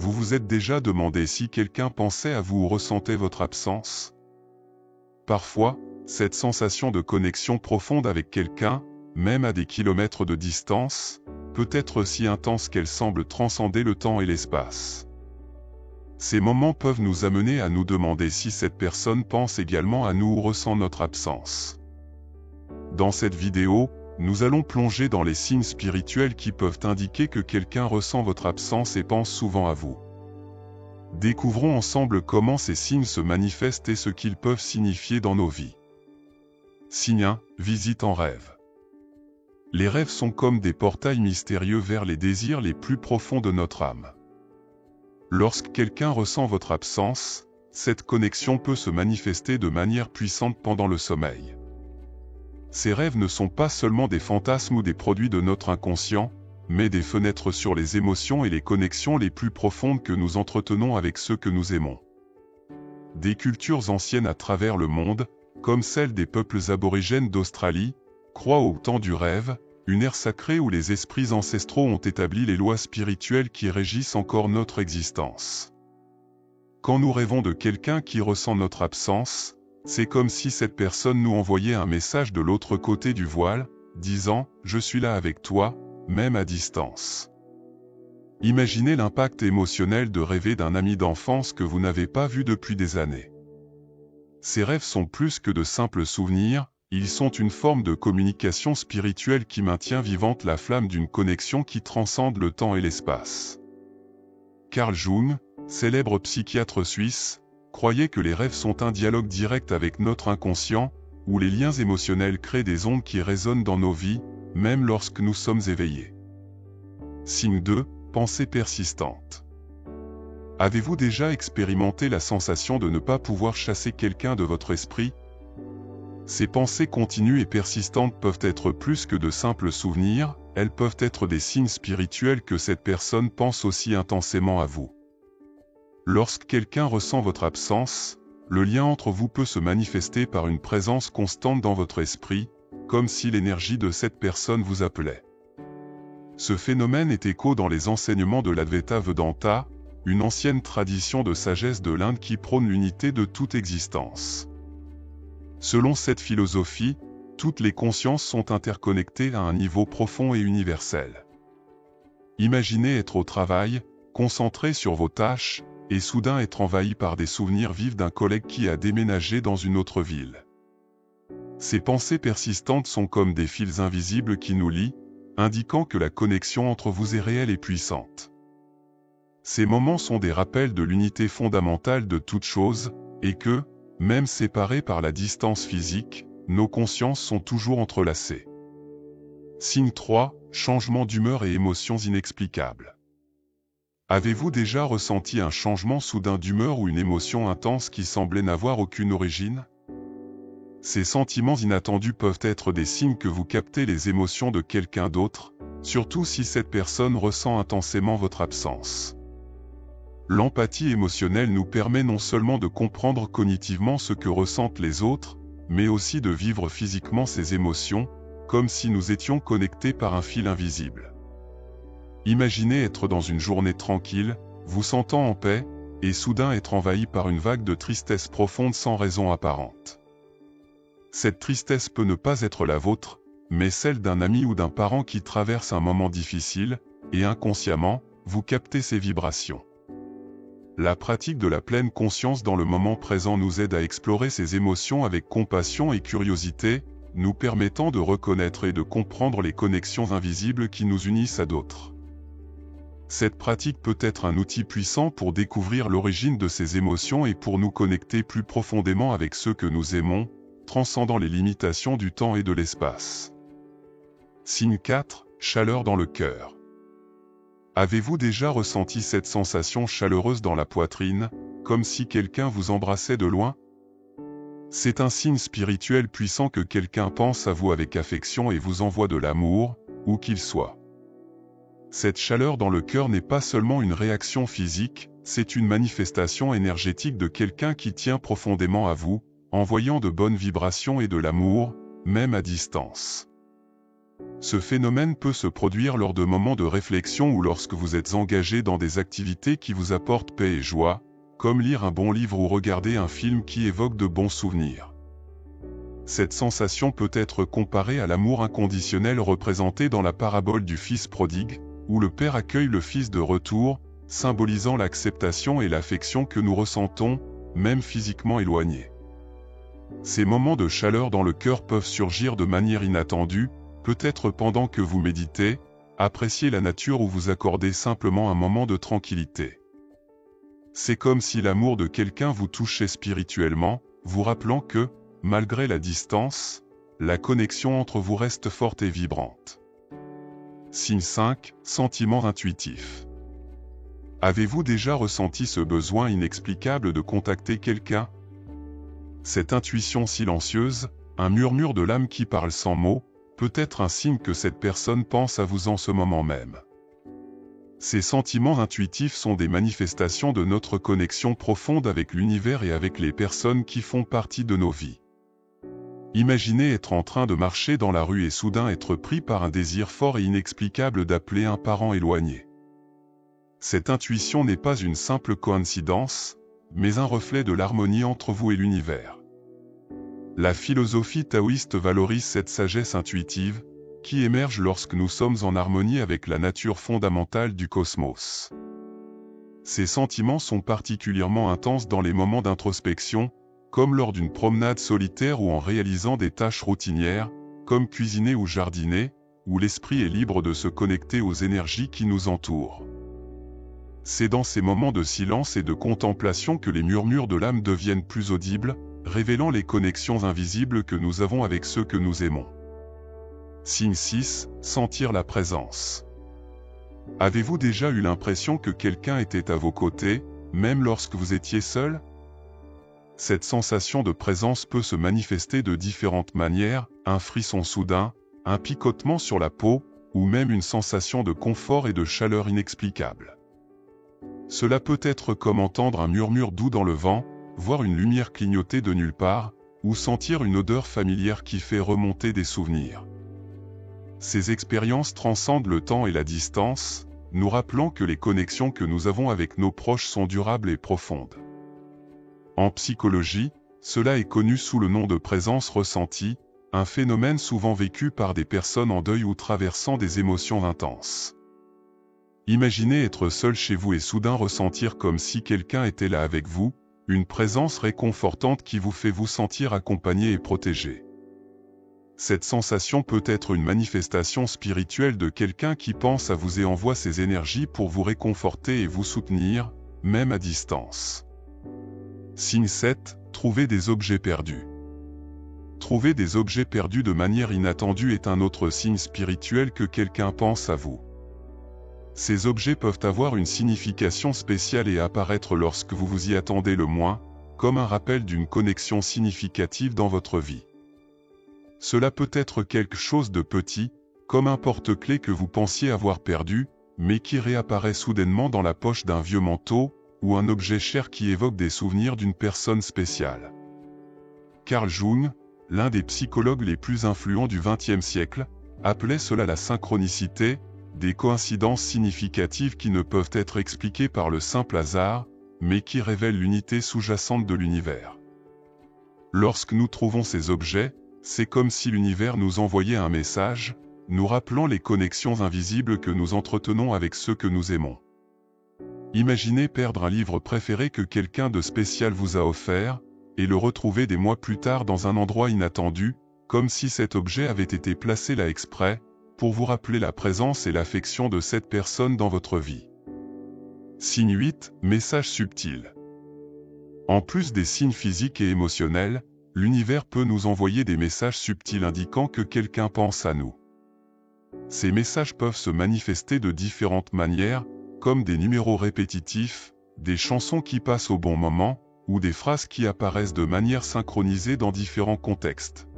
Vous vous êtes déjà demandé si quelqu'un pensait à vous ou ressentait votre absence? Parfois, cette sensation de connexion profonde avec quelqu'un, même à des kilomètres de distance, peut être si intense qu'elle semble transcender le temps et l'espace. Ces moments peuvent nous amener à nous demander si cette personne pense également à nous ou ressent notre absence. Dans cette vidéo, nous allons plonger dans les signes spirituels qui peuvent indiquer que quelqu'un ressent votre absence et pense souvent à vous. Découvrons ensemble comment ces signes se manifestent et ce qu'ils peuvent signifier dans nos vies. Signe 1, visite en rêve. Les rêves sont comme des portails mystérieux vers les désirs les plus profonds de notre âme. Lorsque quelqu'un ressent votre absence, cette connexion peut se manifester de manière puissante pendant le sommeil. Ces rêves ne sont pas seulement des fantasmes ou des produits de notre inconscient, mais des fenêtres sur les émotions et les connexions les plus profondes que nous entretenons avec ceux que nous aimons. Des cultures anciennes à travers le monde, comme celle des peuples aborigènes d'Australie, croient au temps du rêve, une ère sacrée où les esprits ancestraux ont établi les lois spirituelles qui régissent encore notre existence. Quand nous rêvons de quelqu'un qui ressent notre absence, c'est comme si cette personne nous envoyait un message de l'autre côté du voile, disant « Je suis là avec toi », même à distance. Imaginez l'impact émotionnel de rêver d'un ami d'enfance que vous n'avez pas vu depuis des années. Ces rêves sont plus que de simples souvenirs, ils sont une forme de communication spirituelle qui maintient vivante la flamme d'une connexion qui transcende le temps et l'espace. Carl Jung, célèbre psychiatre suisse, croyait que les rêves sont un dialogue direct avec notre inconscient, où les liens émotionnels créent des ondes qui résonnent dans nos vies, même lorsque nous sommes éveillés. Signe 2, pensée persistante. Avez-vous déjà expérimenté la sensation de ne pas pouvoir chasser quelqu'un de votre esprit? Ces pensées continues et persistantes peuvent être plus que de simples souvenirs, elles peuvent être des signes spirituels que cette personne pense aussi intensément à vous. Lorsque quelqu'un ressent votre absence, le lien entre vous peut se manifester par une présence constante dans votre esprit, comme si l'énergie de cette personne vous appelait. Ce phénomène est écho dans les enseignements de l'Advaita Vedanta, une ancienne tradition de sagesse de l'Inde qui prône l'unité de toute existence. Selon cette philosophie, toutes les consciences sont interconnectées à un niveau profond et universel. Imaginez être au travail, concentré sur vos tâches, et soudain être envahi par des souvenirs vifs d'un collègue qui a déménagé dans une autre ville. Ces pensées persistantes sont comme des fils invisibles qui nous lient, indiquant que la connexion entre vous est réelle et puissante. Ces moments sont des rappels de l'unité fondamentale de toute chose, et que, même séparés par la distance physique, nos consciences sont toujours entrelacées. Signe 3, changement d'humeur et émotions inexplicables. Avez-vous déjà ressenti un changement soudain d'humeur ou une émotion intense qui semblait n'avoir aucune origine? Ces sentiments inattendus peuvent être des signes que vous captez les émotions de quelqu'un d'autre, surtout si cette personne ressent intensément votre absence. L'empathie émotionnelle nous permet non seulement de comprendre cognitivement ce que ressentent les autres, mais aussi de vivre physiquement ces émotions, comme si nous étions connectés par un fil invisible. Imaginez être dans une journée tranquille, vous sentant en paix, et soudain être envahi par une vague de tristesse profonde sans raison apparente. Cette tristesse peut ne pas être la vôtre, mais celle d'un ami ou d'un parent qui traverse un moment difficile, et inconsciemment, vous captez ces vibrations. La pratique de la pleine conscience dans le moment présent nous aide à explorer ces émotions avec compassion et curiosité, nous permettant de reconnaître et de comprendre les connexions invisibles qui nous unissent à d'autres. Cette pratique peut être un outil puissant pour découvrir l'origine de ces émotions et pour nous connecter plus profondément avec ceux que nous aimons, transcendant les limitations du temps et de l'espace. Signe 4, chaleur dans le cœur. Avez-vous déjà ressenti cette sensation chaleureuse dans la poitrine, comme si quelqu'un vous embrassait de loin? C'est un signe spirituel puissant que quelqu'un pense à vous avec affection et vous envoie de l'amour, où qu'il soit. Cette chaleur dans le cœur n'est pas seulement une réaction physique, c'est une manifestation énergétique de quelqu'un qui tient profondément à vous, envoyant de bonnes vibrations et de l'amour, même à distance. Ce phénomène peut se produire lors de moments de réflexion ou lorsque vous êtes engagé dans des activités qui vous apportent paix et joie, comme lire un bon livre ou regarder un film qui évoque de bons souvenirs. Cette sensation peut être comparée à l'amour inconditionnel représenté dans la parabole du fils prodigue, où le père accueille le fils de retour, symbolisant l'acceptation et l'affection que nous ressentons, même physiquement éloignés. Ces moments de chaleur dans le cœur peuvent surgir de manière inattendue, peut-être pendant que vous méditez, appréciez la nature ou vous accordez simplement un moment de tranquillité. C'est comme si l'amour de quelqu'un vous touchait spirituellement, vous rappelant que, malgré la distance, la connexion entre vous reste forte et vibrante. Signe 5, sentiment intuitif. Avez-vous déjà ressenti ce besoin inexplicable de contacter quelqu'un? Cette intuition silencieuse, un murmure de l'âme qui parle sans mots, peut être un signe que cette personne pense à vous en ce moment même. Ces sentiments intuitifs sont des manifestations de notre connexion profonde avec l'univers et avec les personnes qui font partie de nos vies. Imaginez être en train de marcher dans la rue et soudain être pris par un désir fort et inexplicable d'appeler un parent éloigné. Cette intuition n'est pas une simple coïncidence, mais un reflet de l'harmonie entre vous et l'univers. La philosophie taoïste valorise cette sagesse intuitive, qui émerge lorsque nous sommes en harmonie avec la nature fondamentale du cosmos. Ces sentiments sont particulièrement intenses dans les moments d'introspection, comme lors d'une promenade solitaire ou en réalisant des tâches routinières, comme cuisiner ou jardiner, où l'esprit est libre de se connecter aux énergies qui nous entourent. C'est dans ces moments de silence et de contemplation que les murmures de l'âme deviennent plus audibles, révélant les connexions invisibles que nous avons avec ceux que nous aimons. Signe 6, sentir la présence. Avez-vous déjà eu l'impression que quelqu'un était à vos côtés, même lorsque vous étiez seul? Cette sensation de présence peut se manifester de différentes manières, un frisson soudain, un picotement sur la peau, ou même une sensation de confort et de chaleur inexplicable. Cela peut être comme entendre un murmure doux dans le vent, voir une lumière clignoter de nulle part, ou sentir une odeur familière qui fait remonter des souvenirs. Ces expériences transcendent le temps et la distance, nous rappelant que les connexions que nous avons avec nos proches sont durables et profondes. En psychologie, cela est connu sous le nom de présence ressentie, un phénomène souvent vécu par des personnes en deuil ou traversant des émotions intenses. Imaginez être seul chez vous et soudain ressentir comme si quelqu'un était là avec vous, une présence réconfortante qui vous fait vous sentir accompagné et protégé. Cette sensation peut être une manifestation spirituelle de quelqu'un qui pense à vous et envoie ses énergies pour vous réconforter et vous soutenir, même à distance. Signe 7, trouver des objets perdus. Trouver des objets perdus de manière inattendue est un autre signe spirituel que quelqu'un pense à vous. Ces objets peuvent avoir une signification spéciale et apparaître lorsque vous vous y attendez le moins, comme un rappel d'une connexion significative dans votre vie. Cela peut être quelque chose de petit, comme un porte-clés que vous pensiez avoir perdu, mais qui réapparaît soudainement dans la poche d'un vieux manteau, ou un objet cher qui évoque des souvenirs d'une personne spéciale. Carl Jung, l'un des psychologues les plus influents du XXe siècle, appelait cela la synchronicité, des coïncidences significatives qui ne peuvent être expliquées par le simple hasard, mais qui révèlent l'unité sous-jacente de l'univers. Lorsque nous trouvons ces objets, c'est comme si l'univers nous envoyait un message, nous rappelant les connexions invisibles que nous entretenons avec ceux que nous aimons. Imaginez perdre un livre préféré que quelqu'un de spécial vous a offert, et le retrouver des mois plus tard dans un endroit inattendu, comme si cet objet avait été placé là exprès, pour vous rappeler la présence et l'affection de cette personne dans votre vie. Signe 8, message subtil. En plus des signes physiques et émotionnels, l'univers peut nous envoyer des messages subtils indiquant que quelqu'un pense à nous. Ces messages peuvent se manifester de différentes manières, comme des numéros répétitifs, des chansons qui passent au bon moment, ou des phrases qui apparaissent de manière synchronisée dans différents contextes.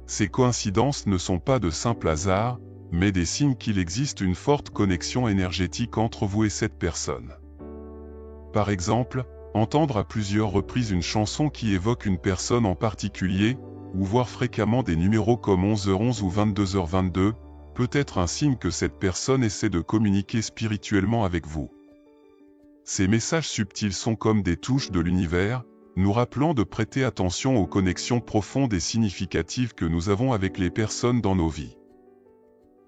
Ces coïncidences ne sont pas de simples hasards, mais des signes qu'il existe une forte connexion énergétique entre vous et cette personne. Par exemple, entendre à plusieurs reprises une chanson qui évoque une personne en particulier, ou voir fréquemment des numéros comme 11h11 ou 22h22, peut être un signe que cette personne essaie de communiquer spirituellement avec vous. Ces messages subtils sont comme des touches de l'univers, nous rappelant de prêter attention aux connexions profondes et significatives que nous avons avec les personnes dans nos vies.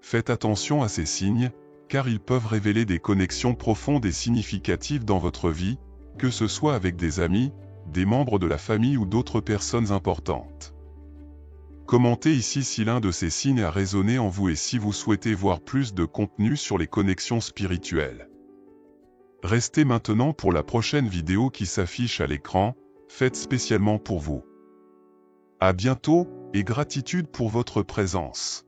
Faites attention à ces signes, car ils peuvent révéler des connexions profondes et significatives dans votre vie, que ce soit avec des amis, des membres de la famille ou d'autres personnes importantes. Commentez ici si l'un de ces signes a résonné en vous et si vous souhaitez voir plus de contenu sur les connexions spirituelles. Restez maintenant pour la prochaine vidéo qui s'affiche à l'écran, faite spécialement pour vous. À bientôt, et gratitude pour votre présence.